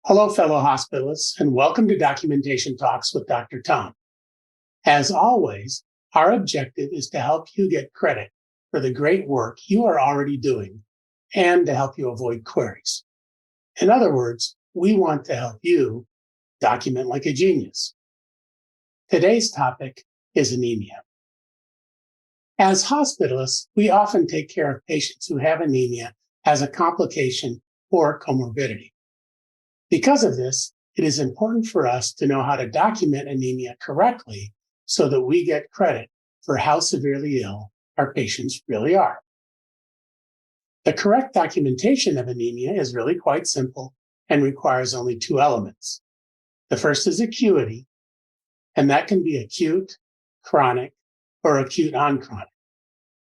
Hello, fellow hospitalists, and welcome to Documentation Talks with Dr. Tom. As always, our objective is to help you get credit for the great work you are already doing and to help you avoid queries. In other words, we want to help you document like a genius. Today's topic is anemia. As hospitalists, we often take care of patients who have anemia as a complication or comorbidity. Because of this, it is important for us to know how to document anemia correctly so that we get credit for how severely ill our patients really are. The correct documentation of anemia is really quite simple and requires only two elements. The first is acuity, and that can be acute, chronic, or acute on chronic.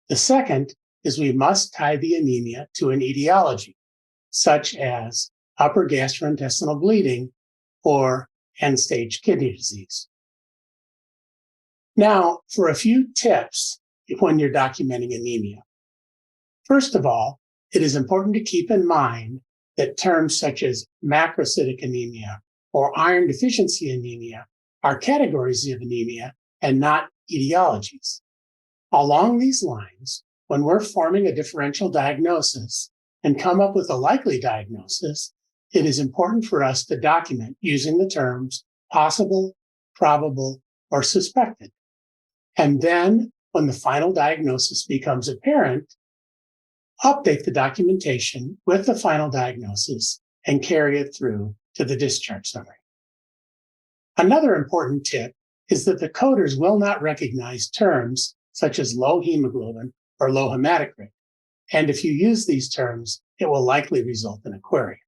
The second is we must tie the anemia to an etiology, such as upper gastrointestinal bleeding or end-stage kidney disease. Now, for a few tips when you're documenting anemia. First of all, it is important to keep in mind that terms such as macrocytic anemia or iron deficiency anemia are categories of anemia and not etiologies. Along these lines, when we're forming a differential diagnosis and come up with a likely diagnosis, it is important for us to document using the terms possible, probable, or suspected. And then, when the final diagnosis becomes apparent, update the documentation with the final diagnosis and carry it through to the discharge summary. Another important tip is that the coders will not recognize terms such as low hemoglobin or low hematocrit. And if you use these terms, it will likely result in a query.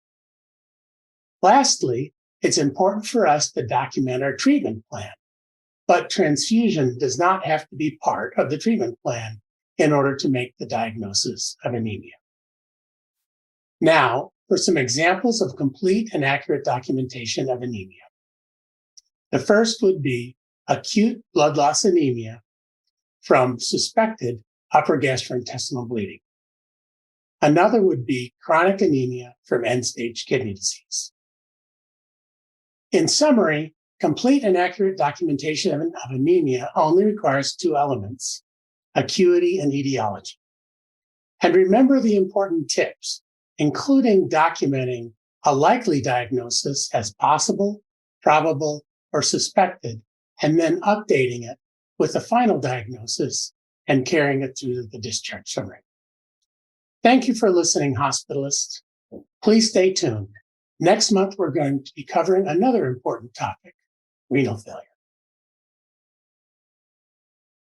Lastly, it's important for us to document our treatment plan, but transfusion does not have to be part of the treatment plan in order to make the diagnosis of anemia. Now, for some examples of complete and accurate documentation of anemia. The first would be acute blood loss anemia from suspected upper gastrointestinal bleeding. Another would be chronic anemia from end-stage kidney disease. In summary, complete and accurate documentation of anemia only requires two elements, acuity and etiology. And remember the important tips, including documenting a likely diagnosis as possible, probable, or suspected, and then updating it with the final diagnosis and carrying it through to the discharge summary. Thank you for listening, hospitalists. Please stay tuned. Next month, we're going to be covering another important topic, renal failure.